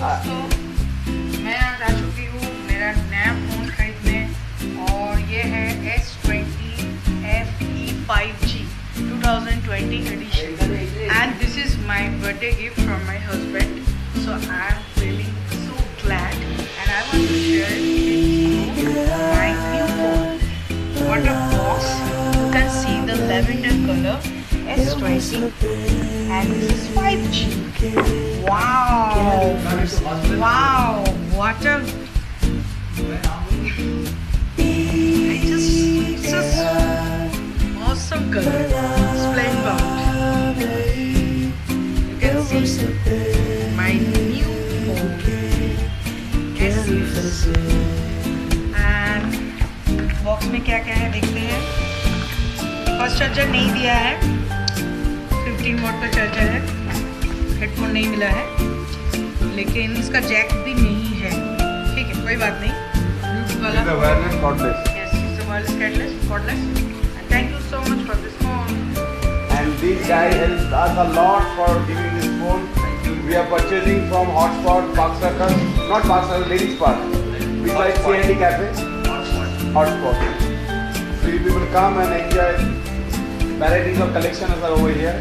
दोस्तों, मैं आज आ चुकी हूँ मेरा नया फ़ोन खरीदने और ये है S20FE 5G 2020 edition and this is my birthday gift from my husband, so I am feeling so glad and I want to share it with you my new phone. What a box! You can see the lavender color S20 and this is 5G. Wow! Wow! What a just awesome color, splendid. You can see my new phone S20 and box में क्या क्या है देखते हैं. First charger नहीं दिया है, 15 what का चार्जर है. हेडफोन नहीं मिला है, लेकिन इसका जैक भी नहीं है. ठीक है, कोई बात नहीं. ब्लूटूथ वाला wireless cordless. Yes, it's a wireless cordless. And thank you so much for this phone. And this guy helped us a lot for giving this phone. We are purchasing from Hotspot, Park Circle, not Park Circle, Ladies Park, beside CND Cafe. Hotspot. So you people come and enjoy. Varieties of collections are over here.